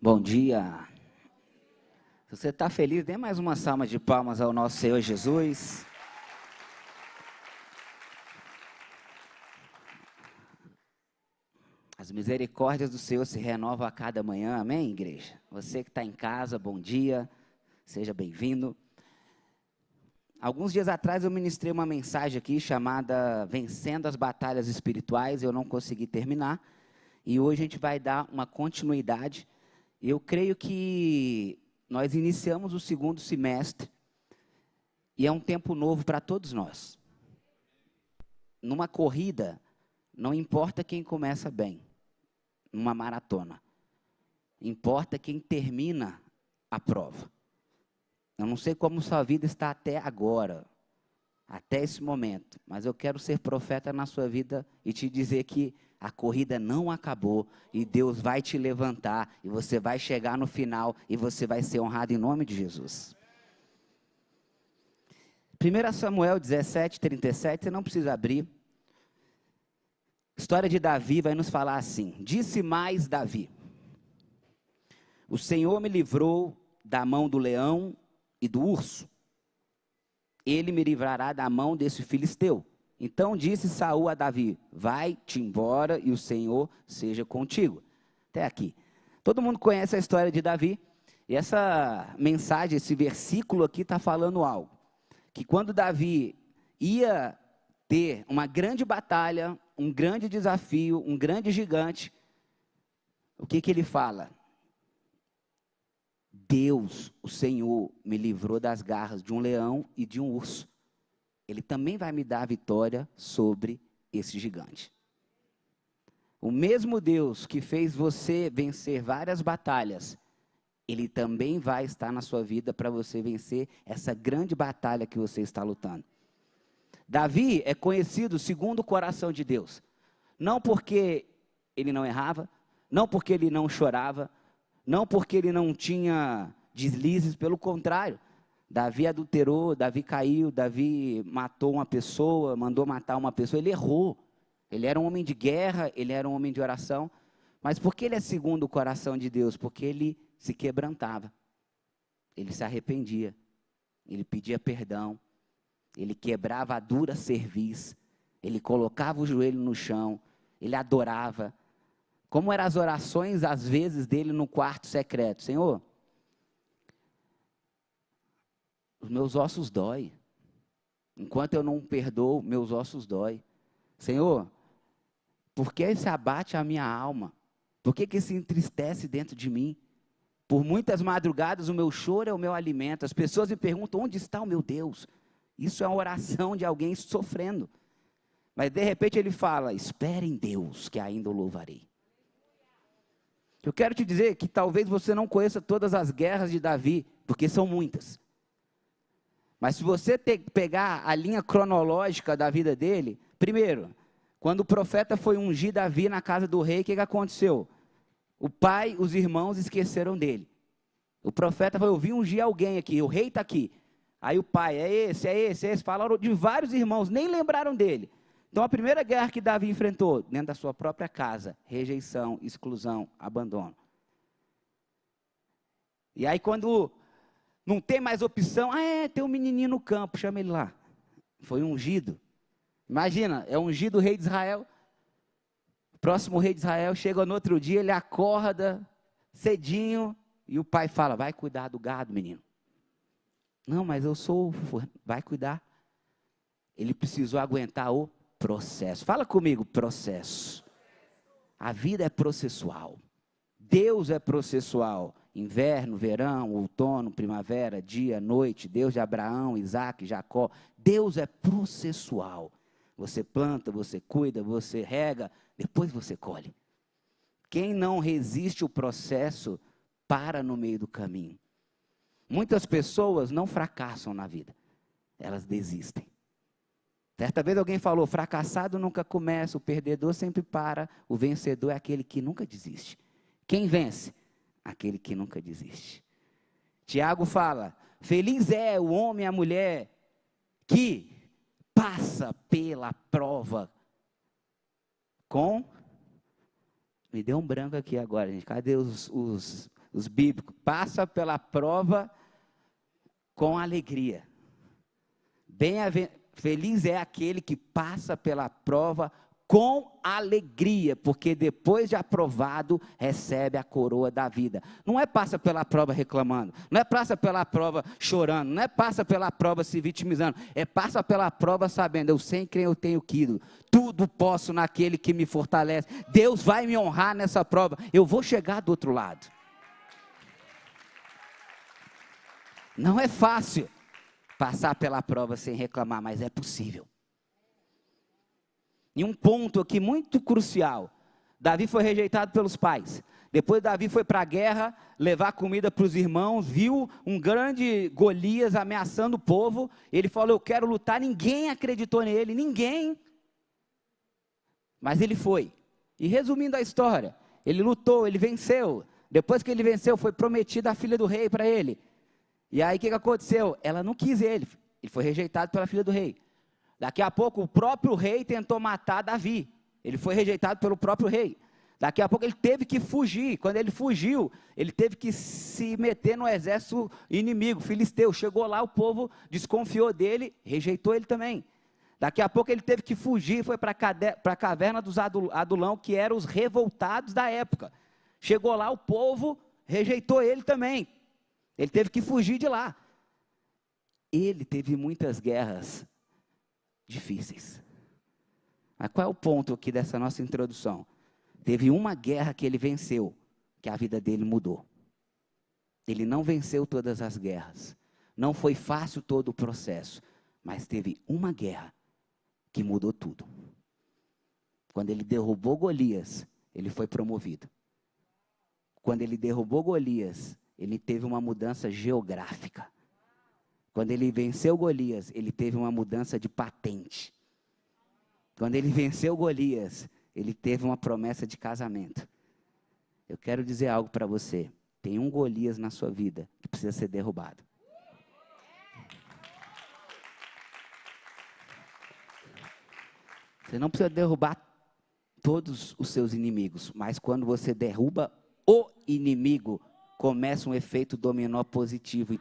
Bom dia. Se você está feliz, dê mais uma salva de palmas ao nosso Senhor Jesus. As misericórdias do Senhor se renovam a cada manhã, amém, igreja? Você que está em casa, bom dia, seja bem-vindo. Alguns dias atrás eu ministrei uma mensagem aqui chamada Vencendo as Batalhas Espirituais, eu não consegui terminar, e hoje a gente vai dar uma continuidade. Eu creio que nós iniciamos o segundo semestre, e é um tempo novo para todos nós. Numa corrida, não importa quem começa bem, numa maratona, importa quem termina a prova. Eu não sei como sua vida está até agora, até esse momento, mas eu quero ser profeta na sua vida e te dizer que a corrida não acabou e Deus vai te levantar e você vai chegar no final e você vai ser honrado em nome de Jesus. 1 Samuel 17:37, você não precisa abrir. História de Davi vai nos falar assim: disse mais Davi: o Senhor me livrou da mão do leão e do urso, ele me livrará da mão desse filisteu. Então disse Saul a Davi: vai-te embora e o Senhor seja contigo. Até aqui. Todo mundo conhece a história de Davi, e essa mensagem, esse versículo aqui está falando algo. Que quando Davi ia ter uma grande batalha, um grande desafio, um grande gigante, o que ele fala? Deus, o Senhor, me livrou das garras de um leão e de um urso. Ele também vai me dar a vitória sobre esse gigante. O mesmo Deus que fez você vencer várias batalhas, Ele também vai estar na sua vida para você vencer essa grande batalha que você está lutando. Davi é conhecido segundo o coração de Deus. Não porque ele não errava, não porque ele não chorava, não porque ele não tinha deslizes, pelo contrário. Davi adulterou, Davi caiu, Davi matou uma pessoa, mandou matar uma pessoa, ele errou. Ele era um homem de guerra, ele era um homem de oração. Mas por que ele é segundo o coração de Deus? Porque ele se quebrantava, ele se arrependia, ele pedia perdão, ele quebrava a dura cerviz, ele colocava o joelho no chão, ele adorava. Como eram as orações, às vezes, dele no quarto secreto: Senhor, os meus ossos dói. Enquanto eu não perdoo, meus ossos dói. Senhor, por que se abate a minha alma? Por que se entristece dentro de mim? Por muitas madrugadas o meu choro é o meu alimento. As pessoas me perguntam: onde está o meu Deus? Isso é uma oração de alguém sofrendo. Mas de repente ele fala: espere em Deus, que ainda o louvarei. Eu quero te dizer que talvez você não conheça todas as guerras de Davi, porque são muitas. Mas se você pegar a linha cronológica da vida dele, primeiro, quando o profeta foi ungir Davi na casa do rei, o que aconteceu? O pai, os irmãos esqueceram dele. O profeta foi: eu vim ungir alguém aqui, o rei está aqui. Aí o pai: é esse, falaram de vários irmãos, nem lembraram dele. Então a primeira guerra que Davi enfrentou, dentro da sua própria casa: rejeição, exclusão, abandono. E aí quando não tem mais opção, tem um menininho no campo, chama ele lá. Foi ungido. Imagina, é ungido o rei de Israel. O próximo rei de Israel chega no outro dia, ele acorda cedinho, e o pai fala: vai cuidar do gado, menino. Não, mas eu sou, vai cuidar. Ele precisou aguentar o processo. Fala comigo: processo. A vida é processual. Deus é processual. Inverno, verão, outono, primavera, dia, noite. Deus de Abraão, Isaac, Jacó. Deus é processual. Você planta, você cuida, você rega, depois você colhe. Quem não resiste o processo, para no meio do caminho. Muitas pessoas não fracassam na vida, elas desistem. Certa vez alguém falou: fracassado nunca começa, o perdedor sempre para, o vencedor é aquele que nunca desiste. Quem vence? Aquele que nunca desiste. Tiago fala: feliz é o homem e a mulher que passa pela prova com... Me deu um branco aqui agora, gente. Cadê os os bíblicos. Passa pela prova com alegria. Feliz é aquele que passa pela prova com alegria, porque depois de aprovado, recebe a coroa da vida. Não é passa pela prova reclamando, não é passa pela prova chorando, não é passa pela prova se vitimizando, é passa pela prova sabendo, eu sei em quem eu tenho crido, tudo posso naquele que me fortalece, Deus vai me honrar nessa prova, eu vou chegar do outro lado. Não é fácil passar pela prova sem reclamar, mas é possível. E um ponto aqui muito crucial, Davi foi rejeitado pelos pais, depois Davi foi para a guerra, levar comida para os irmãos, viu um grande Golias ameaçando o povo, ele falou, eu quero lutar, ninguém acreditou nele, ninguém, mas ele foi, e resumindo a história, ele lutou, ele venceu, depois que ele venceu, foi prometida a filha do rei para ele, e aí o que aconteceu? Ela não quis ele foi rejeitado pela filha do rei. Daqui a pouco o próprio rei tentou matar Davi, ele foi rejeitado pelo próprio rei. Daqui a pouco ele teve que fugir, quando ele fugiu, ele teve que se meter no exército inimigo, filisteu. Chegou lá, o povo desconfiou dele, rejeitou ele também. Daqui a pouco ele teve que fugir, foi para a caverna dos Adulão, que eram os revoltados da época. Chegou lá, o povo rejeitou ele também, ele teve que fugir de lá. Ele teve muitas guerras difíceis. Mas qual é o ponto aqui dessa nossa introdução? Teve uma guerra que ele venceu, que a vida dele mudou. Ele não venceu todas as guerras. Não foi fácil todo o processo. Mas teve uma guerra que mudou tudo. Quando ele derrubou Golias, ele foi promovido. Quando ele derrubou Golias, ele teve uma mudança geográfica. Quando ele venceu Golias, ele teve uma mudança de patente. Quando ele venceu Golias, ele teve uma promessa de casamento. Eu quero dizer algo para você. Tem um Golias na sua vida que precisa ser derrubado. Você não precisa derrubar todos os seus inimigos, mas quando você derruba o inimigo, começa um efeito dominó positivo.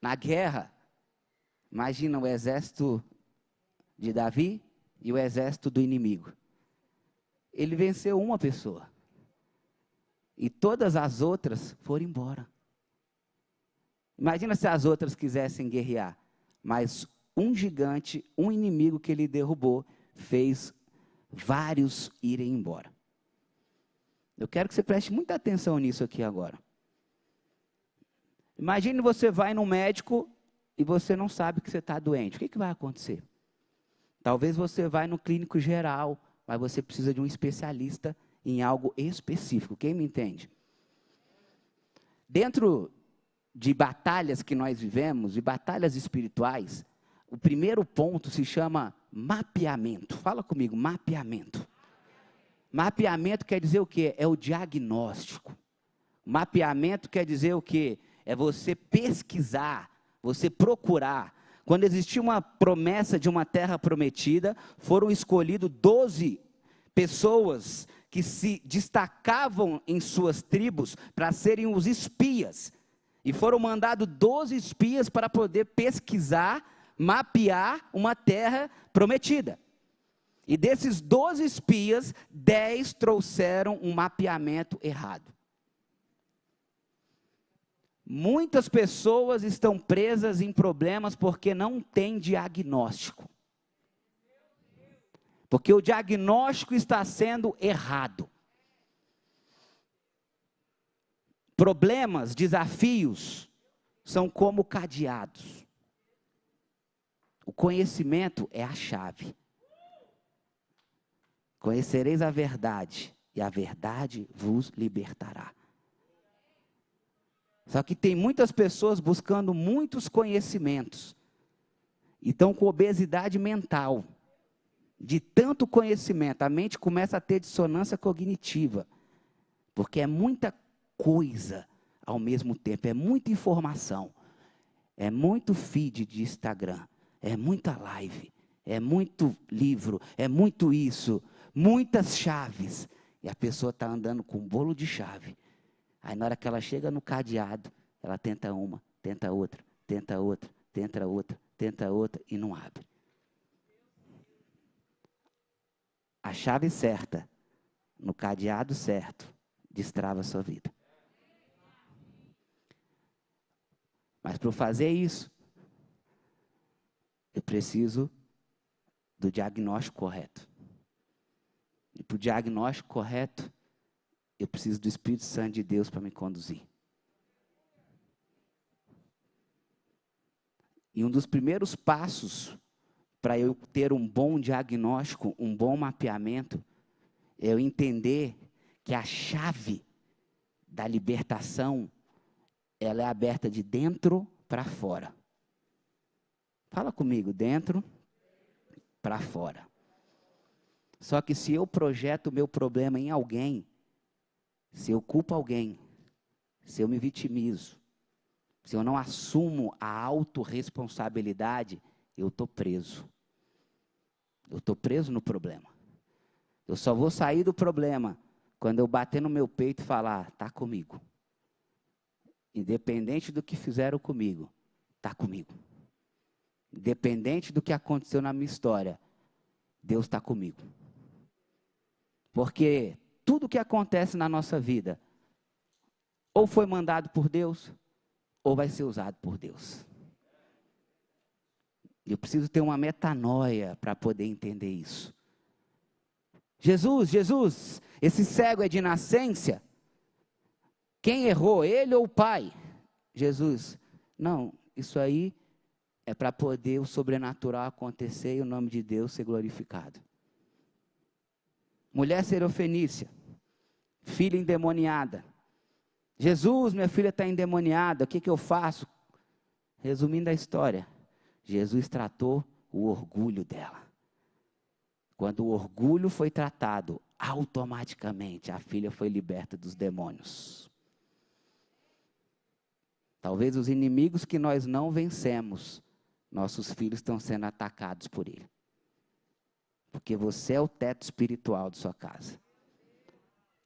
Na guerra, imagina o exército de Davi e o exército do inimigo. Ele venceu uma pessoa. E todas as outras foram embora. Imagina se as outras quisessem guerrear. Mas um gigante, um inimigo que ele derrubou, fez vários irem embora. Eu quero que você preste muita atenção nisso aqui agora. Imagine você vai no médico e você não sabe que você está doente. O que vai acontecer? Talvez você vai no clínico geral, mas você precisa de um especialista em algo específico. Quem me entende? Dentro de batalhas que nós vivemos, de batalhas espirituais, o primeiro ponto se chama mapeamento. Fala comigo, mapeamento. Mapeamento quer dizer o quê? É o diagnóstico. Mapeamento quer dizer o quê? É você pesquisar, você procurar. Quando existia uma promessa de uma terra prometida, foram escolhidos 12 pessoas que se destacavam em suas tribos para serem os espias. E foram mandados 12 espias para poder pesquisar, mapear uma terra prometida. E desses 12 espias, 10 trouxeram um mapeamento errado. Muitas pessoas estão presas em problemas porque não têm diagnóstico. Porque o diagnóstico está sendo errado. Problemas, desafios, são como cadeados. O conhecimento é a chave. Conhecereis a verdade, e a verdade vos libertará. Só que tem muitas pessoas buscando muitos conhecimentos. E estão com obesidade mental. De tanto conhecimento, a mente começa a ter dissonância cognitiva. Porque é muita coisa ao mesmo tempo, é muita informação. É muito feed de Instagram, é muita live, é muito livro, é muito isso, muitas chaves. E a pessoa está andando com um bolo de chave. Aí na hora que ela chega no cadeado, ela tenta uma, tenta outra, tenta outra, tenta outra, tenta outra e não abre. A chave certa, no cadeado certo, destrava a sua vida. Mas para eu fazer isso, eu preciso do diagnóstico correto. E para o diagnóstico correto, eu preciso do Espírito Santo de Deus para me conduzir. E um dos primeiros passos para eu ter um bom diagnóstico, um bom mapeamento, é eu entender que a chave da libertação, ela é aberta de dentro para fora. Fala comigo, dentro para fora. Só que se eu projeto o meu problema em alguém, se eu culpo alguém, se eu me vitimizo, se eu não assumo a autorresponsabilidade, eu estou preso. Eu estou preso no problema. Eu só vou sair do problema quando eu bater no meu peito e falar, está comigo. Independente do que fizeram comigo, está comigo. Independente do que aconteceu na minha história, Deus está comigo. Porque tudo que acontece na nossa vida, ou foi mandado por Deus, ou vai ser usado por Deus. Eu preciso ter uma metanoia para poder entender isso. Jesus, esse cego é de nascença? Quem errou, ele ou o pai? Jesus, não, isso aí é para poder o sobrenatural acontecer e o nome de Deus ser glorificado. Mulher serofenícia, filha endemoniada. Jesus, minha filha está endemoniada, o que eu faço? Resumindo a história, Jesus tratou o orgulho dela. Quando o orgulho foi tratado, automaticamente a filha foi liberta dos demônios. Talvez os inimigos que nós não vencemos, nossos filhos estão sendo atacados por ele. Porque você é o teto espiritual de sua casa.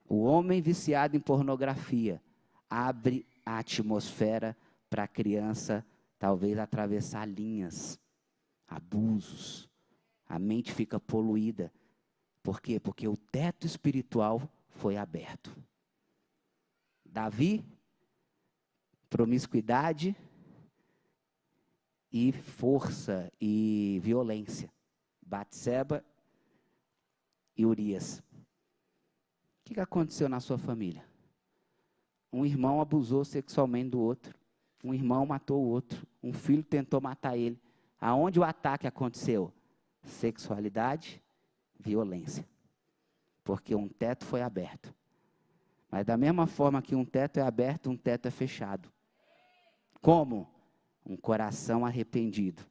O homem viciado em pornografia abre a atmosfera para a criança talvez atravessar linhas, abusos. A mente fica poluída. Por quê? Porque o teto espiritual foi aberto. Davi, promiscuidade e força e violência. Batseba e Urias. O que aconteceu na sua família? Um irmão abusou sexualmente do outro. Um irmão matou o outro. Um filho tentou matar ele. Aonde o ataque aconteceu? Sexualidade, violência. Porque um teto foi aberto. Mas da mesma forma que um teto é aberto, um teto é fechado. Como? Um coração arrependido.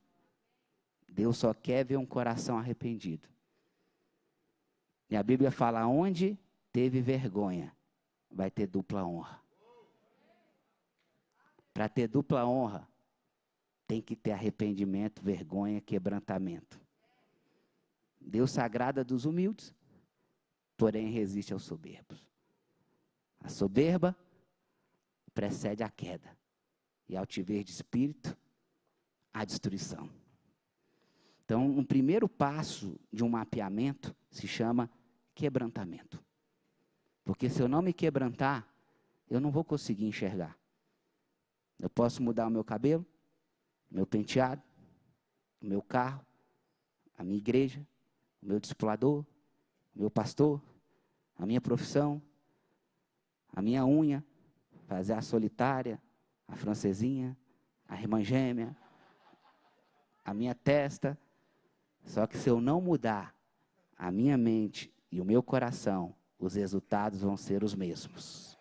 Deus só quer ver um coração arrependido. E a Bíblia fala, onde teve vergonha, vai ter dupla honra. Para ter dupla honra, tem que ter arrependimento, vergonha, quebrantamento. Deus se agrada dos humildes, porém resiste aos soberbos. A soberba precede a queda. E a altivez de espírito, a destruição. Então, um primeiro passo de um mapeamento se chama quebrantamento. Porque se eu não me quebrantar, eu não vou conseguir enxergar. Eu posso mudar o meu cabelo, meu penteado, o meu carro, a minha igreja, o meu discipulador, o meu pastor, a minha profissão, a minha unha, fazer a solitária, a francesinha, a irmã gêmea, a minha testa. Só que se eu não mudar a minha mente e o meu coração, os resultados vão ser os mesmos.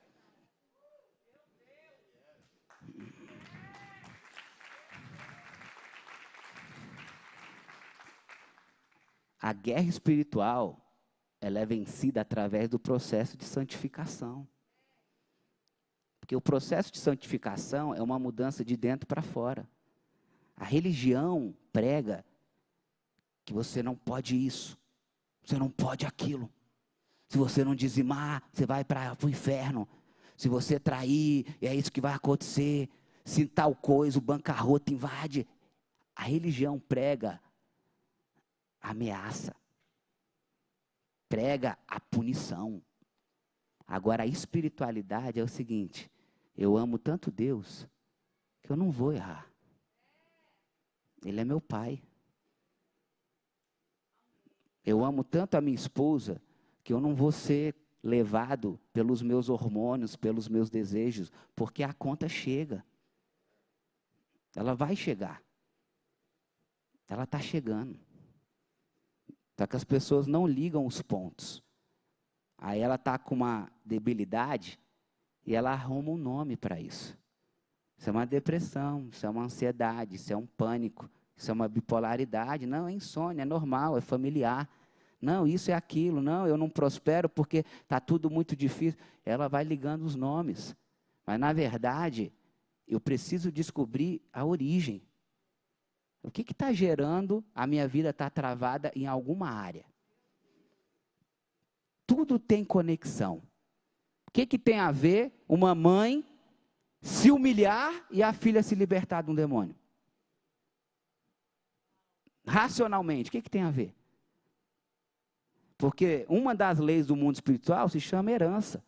A guerra espiritual, ela é vencida através do processo de santificação. Porque o processo de santificação é uma mudança de dentro para fora. A religião prega que você não pode isso, você não pode aquilo. Se você não dizimar, você vai para o inferno. Se você trair, é isso que vai acontecer. Se tal coisa, o bancarrota invade. A religião prega a ameaça, prega a punição. Agora a espiritualidade é o seguinte: eu amo tanto Deus que eu não vou errar. Ele é meu pai. Eu amo tanto a minha esposa que eu não vou ser levado pelos meus hormônios, pelos meus desejos, porque a conta chega. Ela vai chegar. Ela está chegando. Só que as pessoas não ligam os pontos. Aí ela está com uma debilidade e ela arruma um nome para isso. Isso é uma depressão, isso é uma ansiedade, isso é um pânico, isso é uma bipolaridade. Não, é insônia, é normal, é familiar. Não, isso é aquilo. Não, eu não prospero porque está tudo muito difícil. Ela vai ligando os nomes. Mas, na verdade, eu preciso descobrir a origem. O que está gerando a minha vida estar travada em alguma área? Tudo tem conexão. O que tem a ver uma mãe se humilhar e a filha se libertar de um demônio? Racionalmente, o que tem a ver? Porque uma das leis do mundo espiritual se chama herança.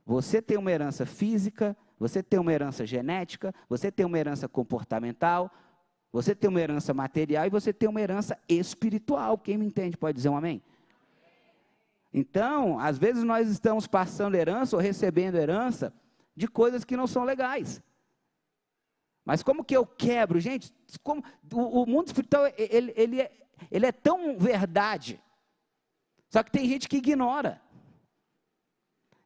Você tem uma herança física, você tem uma herança genética, você tem uma herança comportamental, você tem uma herança material e você tem uma herança espiritual. Quem me entende pode dizer um amém? Então, às vezes nós estamos passando herança ou recebendo herança de coisas que não são legais. Mas como que eu quebro? Gente, como, o mundo espiritual, ele é tão verdade. Só que tem gente que ignora.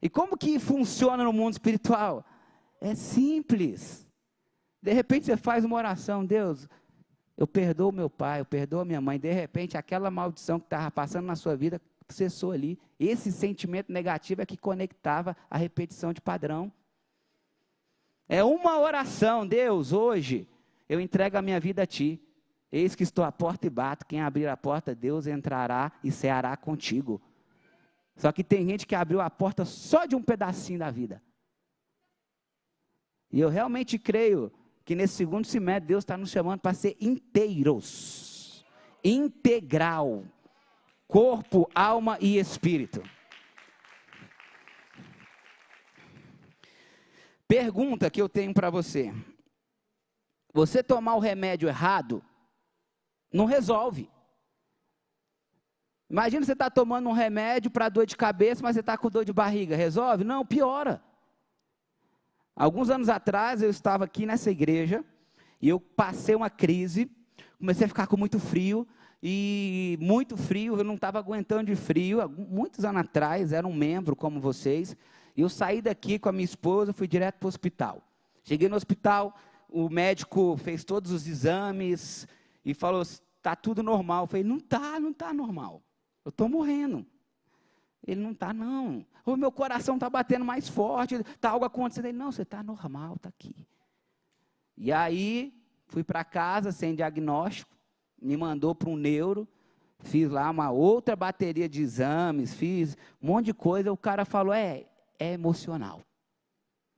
E como que funciona no mundo espiritual? É simples. De repente você faz uma oração: Deus, eu perdoo meu pai, eu perdoo minha mãe. De repente aquela maldição que estava passando na sua vida cessou ali. Esse sentimento negativo é que conectava a repetição de padrão. É uma oração: Deus, hoje eu entrego a minha vida a Ti. Eis que estou à porta e bato. Quem abrir a porta, Deus entrará e ceará contigo. Só que tem gente que abriu a porta só de um pedacinho da vida. E eu realmente creio que nesse segundo semestre Deus está nos chamando para ser inteiros. Integral. Corpo, alma e espírito. Pergunta que eu tenho para você. Você tomar o remédio errado não resolve. Imagina você está tomando um remédio para dor de cabeça, mas você está com dor de barriga. Resolve? Não, piora. Alguns anos atrás eu estava aqui nessa igreja e eu passei uma crise, comecei a ficar com muito frio, eu não estava aguentando de frio. Muitos anos atrás, era um membro como vocês, e eu saí daqui com a minha esposa, fui direto para o hospital. Cheguei no hospital, o médico fez todos os exames e falou: está tudo normal. Eu falei: não está normal. Eu estou morrendo. Ele: não está, não. O meu coração está batendo mais forte, está algo acontecendo. Ele: não, você está normal, está aqui. E aí, fui para casa sem diagnóstico, me mandou para um neuro, fiz lá uma outra bateria de exames, fiz um monte de coisa. O cara falou: é emocional.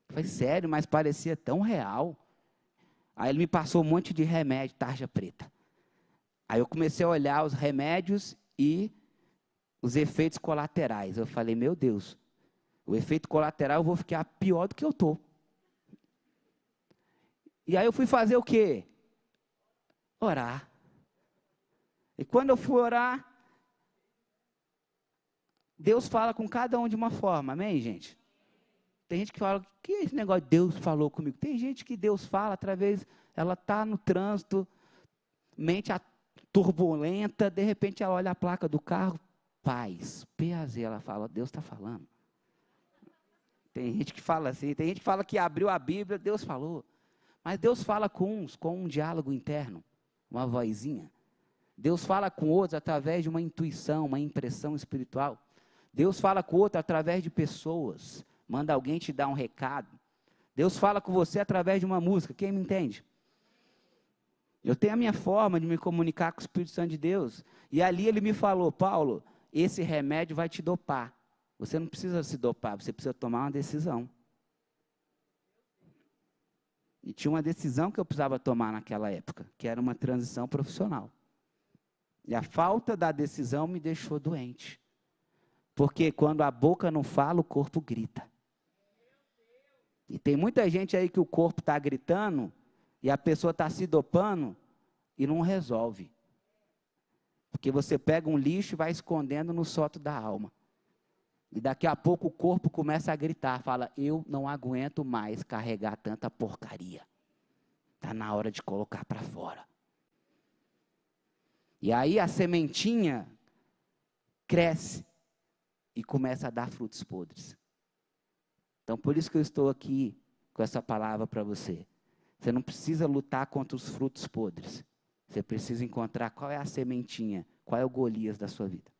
Eu falei: sério? Mas parecia tão real. Aí ele me passou um monte de remédio, tarja preta. Aí eu comecei a olhar os remédios e os efeitos colaterais. Eu falei: meu Deus, o efeito colateral eu vou ficar pior do que eu estou. E aí eu fui fazer o quê? Orar. E quando eu fui orar, Deus fala com cada um de uma forma, amém, gente? Tem gente que fala: que é esse negócio de Deus falou comigo? Tem gente que Deus fala através, ela está no trânsito, mente turbulenta, de repente ela olha a placa do carro, paz, PAZ, ela fala: Deus está falando. Tem gente que fala assim, tem gente que fala que abriu a Bíblia, Deus falou. Mas Deus fala com uns, com um diálogo interno, uma vozinha. Deus fala com outros através de uma intuição, uma impressão espiritual. Deus fala com outro através de pessoas, manda alguém te dar um recado. Deus fala com você através de uma música, quem me entende? Eu tenho a minha forma de me comunicar com o Espírito Santo de Deus. E ali ele me falou, Paulo, esse remédio vai te dopar. Você não precisa se dopar, você precisa tomar uma decisão. E tinha uma decisão que eu precisava tomar naquela época, que era uma transição profissional. E a falta da decisão me deixou doente. Porque quando a boca não fala, o corpo grita. E tem muita gente aí que o corpo está gritando, e a pessoa está se dopando, e não resolve. Porque você pega um lixo e vai escondendo no sótão da alma. E daqui a pouco o corpo começa a gritar, fala, eu não aguento mais carregar tanta porcaria. Está na hora de colocar para fora. E aí a sementinha cresce e começa a dar frutos podres. Então por isso que eu estou aqui com essa palavra para você. Você não precisa lutar contra os frutos podres. Você precisa encontrar qual é a sementinha, qual é o Golias da sua vida.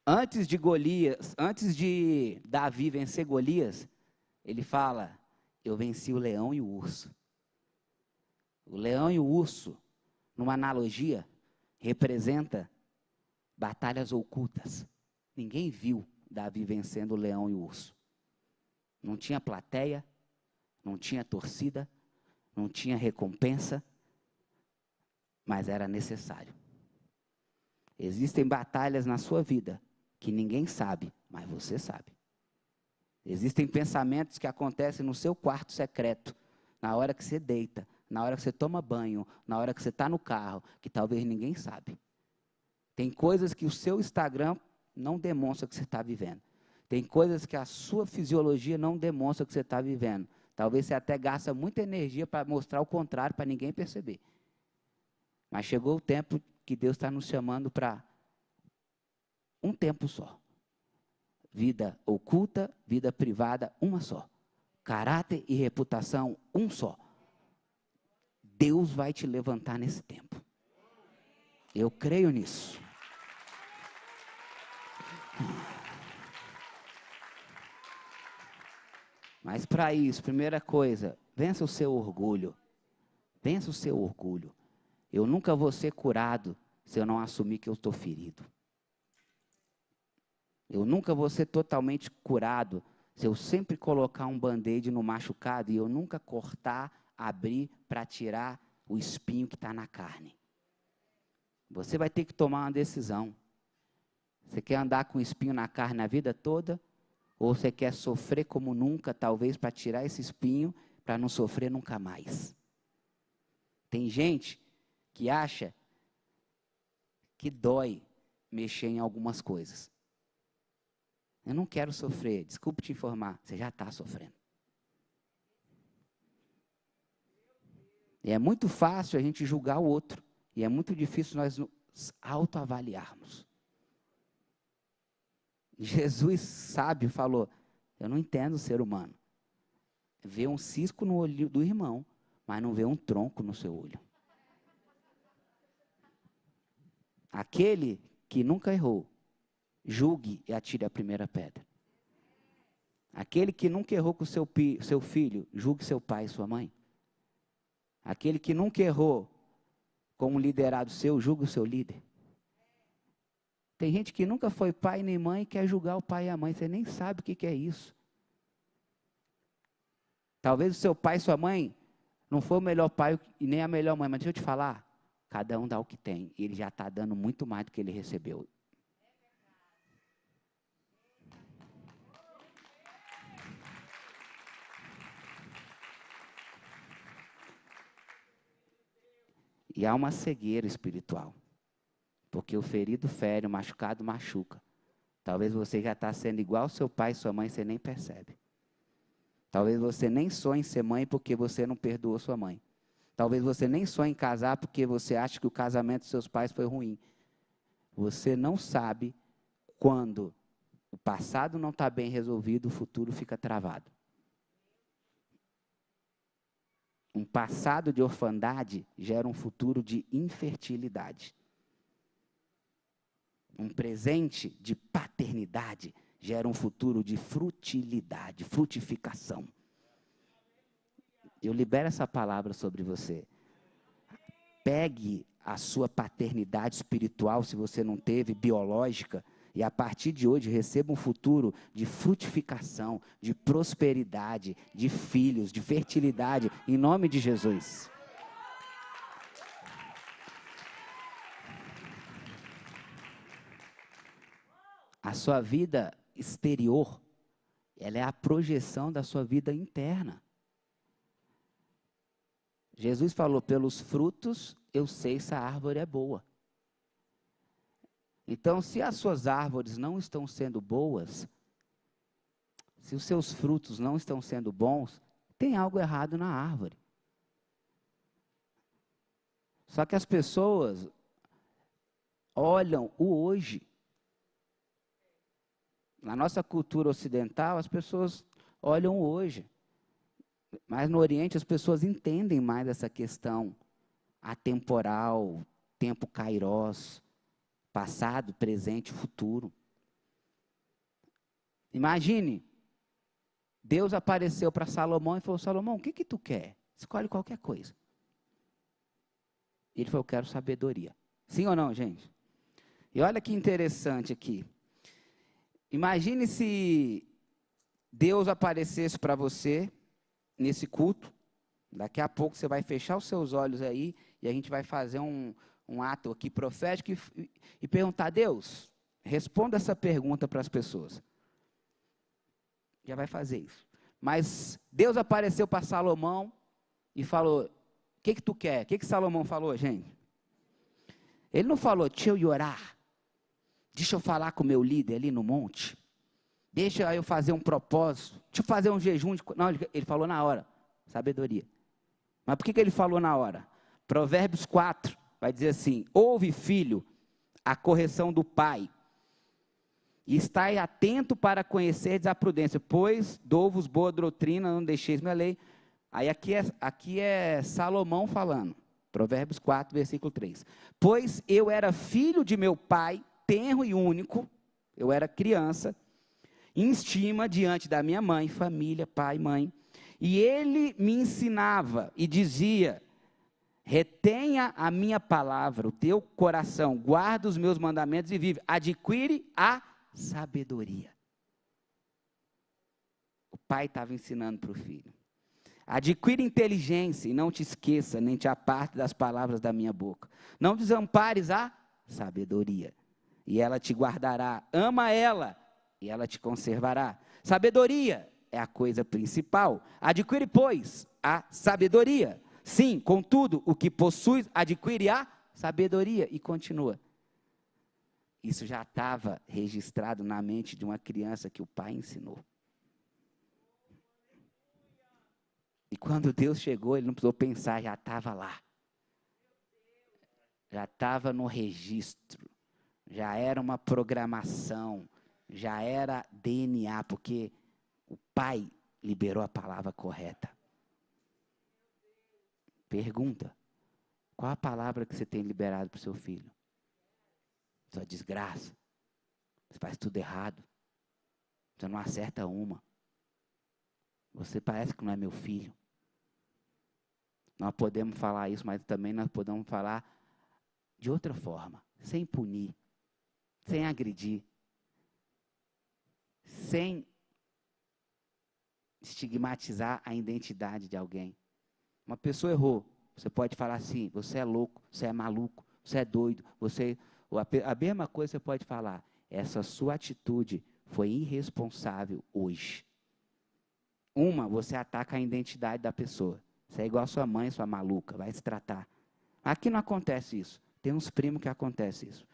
Antes de Davi vencer Golias, ele fala, eu venci o leão e o urso. O leão e o urso, numa analogia, representa batalhas ocultas. Ninguém viu Davi vencendo o leão e o urso. Não tinha plateia, não tinha torcida, não tinha recompensa, mas era necessário. Existem batalhas na sua vida que ninguém sabe, mas você sabe. Existem pensamentos que acontecem no seu quarto secreto, na hora que você deita, na hora que você toma banho, na hora que você está no carro, que talvez ninguém sabe. Tem coisas que o seu Instagram não demonstra que você está vivendo. Tem coisas que a sua fisiologia não demonstra que você está vivendo. Talvez você até gasta muita energia para mostrar o contrário, para ninguém perceber. Mas chegou o tempo que Deus está nos chamando para um tempo só. Vida oculta, vida privada, uma só. Caráter e reputação, um só. Deus vai te levantar nesse tempo. Eu creio nisso. Mas para isso, primeira coisa, vença o seu orgulho. Vença o seu orgulho. Eu nunca vou ser curado se eu não assumir que eu estou ferido. Eu nunca vou ser totalmente curado se eu sempre colocar um band-aid no machucado e eu nunca cortar, abrir para tirar o espinho que está na carne. Você vai ter que tomar uma decisão. Você quer andar com espinho na carne a vida toda? Ou você quer sofrer como nunca, talvez, para tirar esse espinho, para não sofrer nunca mais? Tem gente que acha que dói mexer em algumas coisas. Eu não quero sofrer, desculpe te informar, você já está sofrendo. E é muito fácil a gente julgar o outro, e é muito difícil nós nos autoavaliarmos. Jesus, sábio, falou, eu não entendo o ser humano. Vê um cisco no olho do irmão, mas não vê um tronco no seu olho. Aquele que nunca errou, julgue e atire a primeira pedra. Aquele que nunca errou com seu filho, julgue seu pai e sua mãe. Aquele que nunca errou com um liderado seu, julgue o seu líder. Tem gente que nunca foi pai nem mãe e quer julgar o pai e a mãe. Você nem sabe o que é isso. Talvez o seu pai e sua mãe não foi o melhor pai e nem a melhor mãe, mas deixa eu te falar, cada um dá o que tem. E ele já está dando muito mais do que ele recebeu. E há uma cegueira espiritual. Porque o ferido fere, o machucado machuca. Talvez você já está sendo igual ao seu pai e sua mãe, você nem percebe. Talvez você nem sonhe em ser mãe porque você não perdoou sua mãe. Talvez você nem sonhe em casar porque você acha que o casamento dos seus pais foi ruim. Você não sabe quando o passado não está bem resolvido, o futuro fica travado. Um passado de orfandade gera um futuro de infertilidade. Um presente de paternidade gera um futuro de frutilidade, frutificação. Eu libero essa palavra sobre você. Pegue a sua paternidade espiritual, se você não teve, biológica, e a partir de hoje receba um futuro de frutificação, de prosperidade, de filhos, de fertilidade, em nome de Jesus. A sua vida exterior, ela é a projeção da sua vida interna. Jesus falou, pelos frutos eu sei se a árvore é boa. Então, se as suas árvores não estão sendo boas, se os seus frutos não estão sendo bons, tem algo errado na árvore. Só que as pessoas olham o hoje. Na nossa cultura ocidental, as pessoas olham o hoje. Mas no Oriente, as pessoas entendem mais essa questão atemporal, tempo kairós, passado, presente, futuro. Imagine, Deus apareceu para Salomão e falou, Salomão, o que tu quer? Escolhe qualquer coisa. Ele falou, eu quero sabedoria. Sim ou não, gente? E olha que interessante aqui. Imagine se Deus aparecesse para você nesse culto. Daqui a pouco você vai fechar os seus olhos aí e a gente vai fazer um ato aqui profético e perguntar, Deus, responda essa pergunta para as pessoas. Já vai fazer isso. Mas Deus apareceu para Salomão e falou, o que tu quer? O que Salomão falou, gente? Ele não falou, deixa eu ir orar. Deixa eu falar com o meu líder ali no monte. Deixa eu fazer um propósito. Deixa eu fazer um jejum. Não, ele falou na hora. Sabedoria. Mas por que ele falou na hora? Provérbios 4 vai dizer assim, ouve, filho, a correção do pai. E estai atento para conhecerdes a prudência, pois dou-vos boa doutrina, não deixeis minha lei. Aí aqui é Salomão falando. Provérbios 4, versículo 3. Pois eu era filho de meu pai, tenro e único, eu era criança, em estima diante da minha mãe, família, pai, mãe, e ele me ensinava e dizia, retenha a minha palavra, o teu coração, guarda os meus mandamentos e vive, adquire a sabedoria. O pai estava ensinando para o filho. Adquire inteligência e não te esqueça, nem te aparte das palavras da minha boca. Não desampares a sabedoria, e ela te guardará. Ama ela, e ela te conservará. Sabedoria é a coisa principal. Adquire, pois, a sabedoria. Sim, contudo, o que possuis, adquire a sabedoria. E continua. Isso já estava registrado na mente de uma criança que o pai ensinou. E quando Deus chegou, ele não precisou pensar, já estava lá. Já estava no registro. Já era uma programação. Já era DNA, porque o pai liberou a palavra correta. Pergunta, qual a palavra que você tem liberado para o seu filho? Sua desgraça. Você faz tudo errado. Você não acerta uma. Você parece que não é meu filho. Nós podemos falar isso, mas também nós podemos falar de outra forma, sem punir, sem agredir, sem estigmatizar a identidade de alguém. Uma pessoa errou, você pode falar assim, você é louco, você é maluco, você é doido, a mesma coisa você pode falar, essa sua atitude foi irresponsável hoje. Você ataca a identidade da pessoa. Você é igual a sua mãe, sua maluca, vai se tratar. Aqui não acontece isso. Tem uns primos que acontece isso.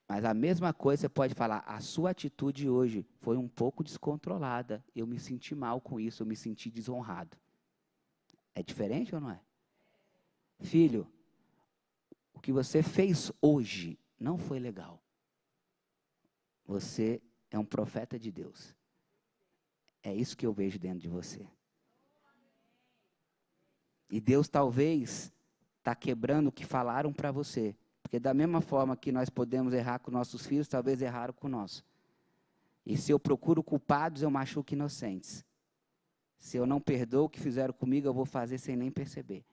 Mas a mesma coisa você pode falar, a sua atitude hoje foi um pouco descontrolada. Eu me senti mal com isso, eu me senti desonrado. É diferente ou não é? Filho, o que você fez hoje não foi legal. Você é um profeta de Deus. É isso que eu vejo dentro de você. E Deus talvez está quebrando o que falaram para você. Porque da mesma forma que nós podemos errar com nossos filhos, talvez erraram com o nosso. E se eu procuro culpados, eu machuco inocentes. Se eu não perdoo o que fizeram comigo, eu vou fazer sem nem perceber.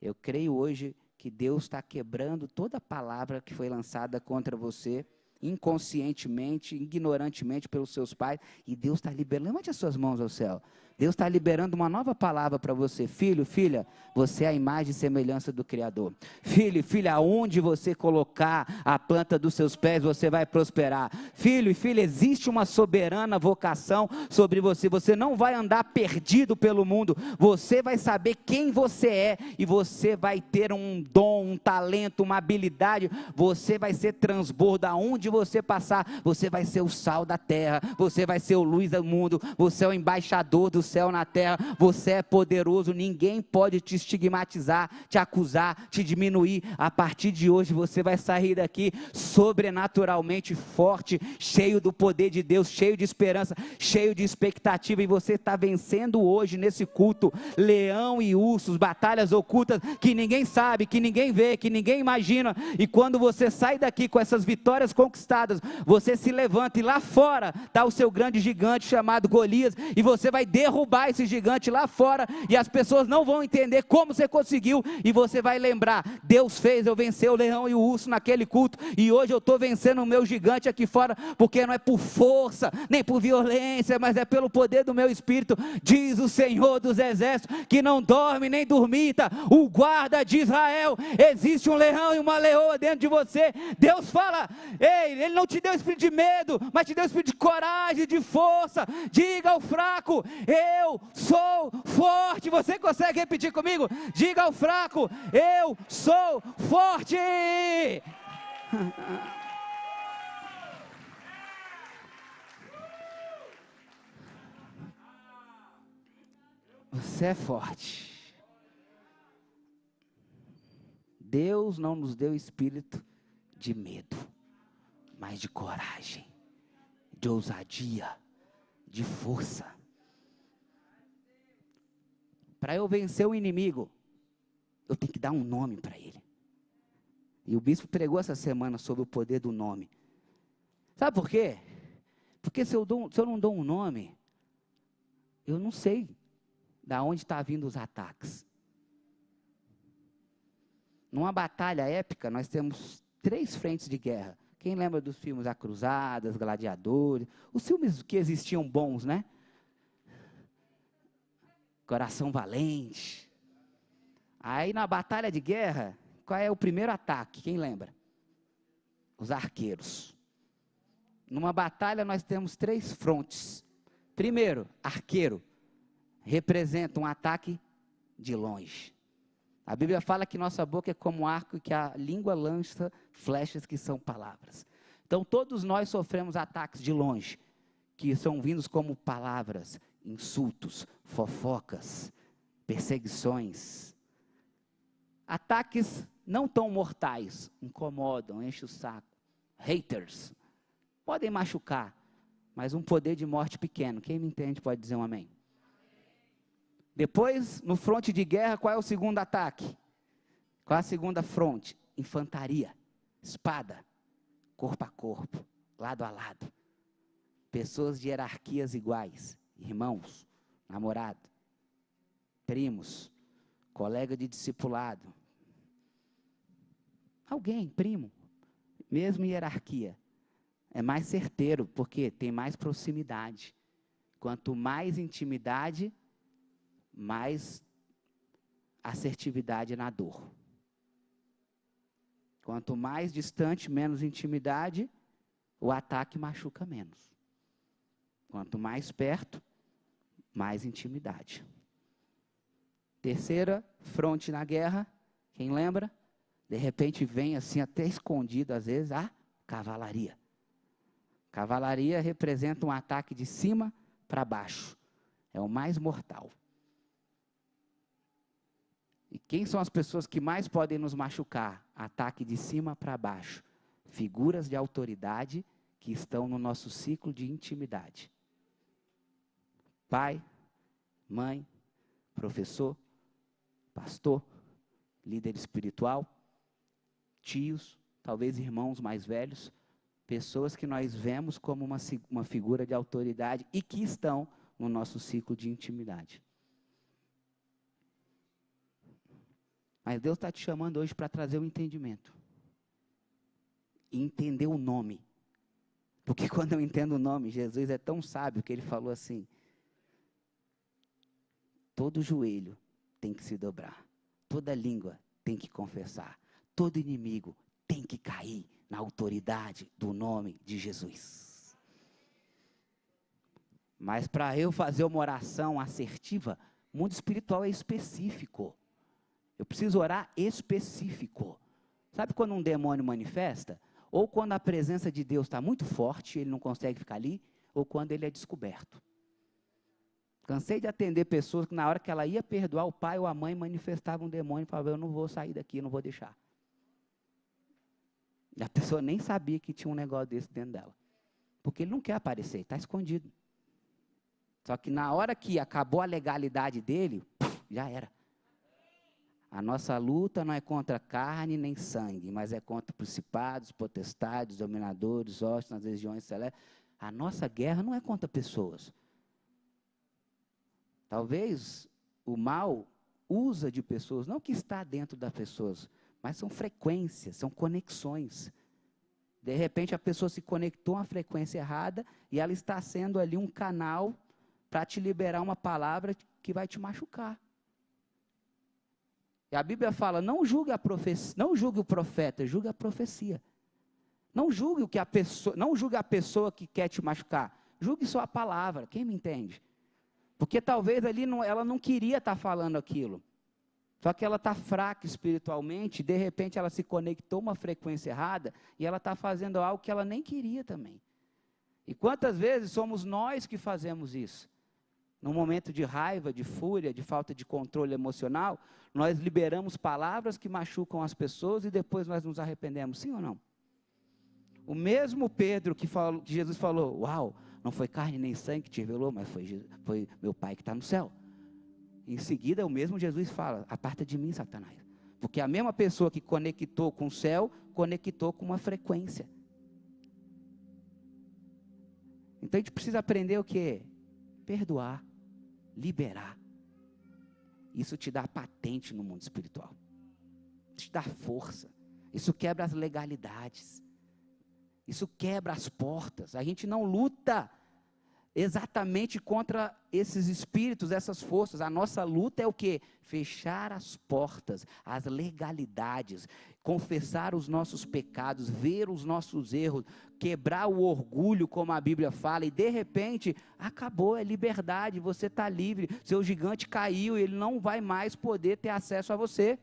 Eu creio hoje que Deus está quebrando toda palavra que foi lançada contra você, inconscientemente, ignorantemente pelos seus pais, e Deus está liberando. Levante as suas mãos ao céu. Deus está liberando uma nova palavra para você. Filho, filha, você é a imagem e semelhança do Criador. Filho e filha, aonde você colocar a planta dos seus pés, você vai prosperar. Filho e filha, existe uma soberana vocação sobre você. Você não vai andar perdido pelo mundo. Você vai saber quem você é e você vai ter um dom, um talento, uma habilidade. Você vai ser transbordo. Aonde você passar, você vai ser o sal da terra. Você vai ser o luz do mundo. Você é o embaixador do céu na terra, você é poderoso, ninguém pode te estigmatizar, te acusar, te diminuir. A partir de hoje você vai sair daqui sobrenaturalmente forte, cheio do poder de Deus, cheio de esperança, cheio de expectativa, e você está vencendo hoje nesse culto, leão e ursos, batalhas ocultas, que ninguém sabe, que ninguém vê, que ninguém imagina, e quando você sai daqui com essas vitórias conquistadas, você se levanta, e lá fora está o seu grande gigante chamado Golias, e você vai derrubar esse gigante lá fora, e as pessoas não vão entender como você conseguiu, e você vai lembrar, Deus fez eu vencer o leão e o urso naquele culto, e hoje eu estou vencendo o meu gigante aqui fora, porque não é por força, nem por violência, mas é pelo poder do meu Espírito, diz o Senhor dos Exércitos, que não dorme nem dormita, o guarda de Israel. Existe um leão e uma leoa dentro de você. Deus fala, ei, Ele não te deu espírito de medo, mas te deu espírito de coragem, de força. Diga ao fraco, eu sou forte. Você consegue repetir comigo? Diga ao fraco, eu sou forte. Você é forte. Deus não nos deu espírito de medo, mas de coragem, de ousadia, de força. Para eu vencer o inimigo, eu tenho que dar um nome para ele. E o bispo pregou essa semana sobre o poder do nome. Sabe por quê? Porque se eu não dou um nome, eu não sei da onde está vindo os ataques. Numa batalha épica, nós temos 3 frentes de guerra. Quem lembra dos filmes A Cruzada, Gladiadores? Os filmes que existiam bons, né? Coração Valente. Aí na batalha de guerra, qual é o primeiro ataque? Quem lembra? Os arqueiros. Numa batalha nós temos 3 frontes. Primeiro, arqueiro. Representa um ataque de longe. A Bíblia fala que nossa boca é como um arco e que a língua lança flechas que são palavras. Então todos nós sofremos ataques de longe, que são vindos como palavras, insultos, fofocas, perseguições. Ataques não tão mortais, incomodam, enchem o saco. Haters, podem machucar, mas um poder de morte pequeno. Quem me entende pode dizer um amém. Depois, no fronte de guerra, qual é o segundo ataque? Qual é a segunda fronte? Infantaria, espada, corpo a corpo, lado a lado. Pessoas de hierarquias iguais, irmãos, namorado, primos, colega de discipulado. Alguém, primo, mesmo hierarquia. É mais certeiro, porque tem mais proximidade. Quanto mais intimidade, mais assertividade na dor. Quanto mais distante, menos intimidade, o ataque machuca menos. Quanto mais perto, mais intimidade. Terceira fronte na guerra, quem lembra? De repente vem assim até escondido às vezes a cavalaria. Cavalaria representa um ataque de cima para baixo. É o mais mortal. E quem são as pessoas que mais podem nos machucar? Ataque de cima para baixo. Figuras de autoridade que estão no nosso ciclo de intimidade. Pai, mãe, professor, pastor, líder espiritual, tios, talvez irmãos mais velhos, pessoas que nós vemos como uma figura de autoridade e que estão no nosso ciclo de intimidade. Mas Deus está te chamando hoje para trazer o entendimento. E entender o nome. Porque quando eu entendo o nome, Jesus é tão sábio que ele falou assim: todo joelho tem que se dobrar, toda língua tem que confessar, todo inimigo tem que cair na autoridade do nome de Jesus. Mas para eu fazer uma oração assertiva, o mundo espiritual é específico. Eu preciso orar específico. Sabe quando um demônio manifesta? Ou quando a presença de Deus está muito forte, ele não consegue ficar ali, ou quando ele é descoberto. Cansei de atender pessoas que na hora que ela ia perdoar o pai ou a mãe, manifestavam um demônio e falavam: eu não vou sair daqui, não vou deixar. E a pessoa nem sabia que tinha um negócio desse dentro dela. Porque ele não quer aparecer, está escondido. Só que na hora que acabou a legalidade dele, já era. A nossa luta não é contra carne nem sangue, mas é contra principados, potestades, dominadores, hostes nas regiões celestes. A nossa guerra não é contra pessoas. Talvez o mal usa de pessoas, não que está dentro das pessoas, mas são frequências, são conexões. De repente a pessoa se conectou a uma frequência errada e ela está sendo ali um canal para te liberar uma palavra que vai te machucar. E a Bíblia fala: não julgue a profecia, não julgue o profeta, julgue a profecia. Não julgue o que a pessoa, não julgue a pessoa que quer te machucar, julgue só a palavra. Quem me entende? Porque talvez ali ela não queria estar falando aquilo. Só que ela está fraca espiritualmente, de repente ela se conectou a uma frequência errada e ela está fazendo algo que ela nem queria também. E quantas vezes somos nós que fazemos isso? Num momento de raiva, de fúria, de falta de controle emocional, nós liberamos palavras que machucam as pessoas e depois nós nos arrependemos, sim ou não? O mesmo Pedro que Jesus falou: uau, não foi carne nem sangue que te revelou, mas foi meu Pai que está no céu. Em seguida, o mesmo Jesus fala: aparta de mim, Satanás. Porque a mesma pessoa que conectou com o céu, conectou com uma frequência. Então a gente precisa aprender o quê? Perdoar, liberar. Isso te dá patente no mundo espiritual. Te dá força. Isso quebra as legalidades. Isso quebra as portas. A gente não luta exatamente contra esses espíritos, essas forças. A nossa luta é o quê? Fechar as portas, as legalidades, confessar os nossos pecados, ver os nossos erros, quebrar o orgulho, como a Bíblia fala, e de repente, acabou, é liberdade, você está livre, seu gigante caiu, ele não vai mais poder ter acesso a você.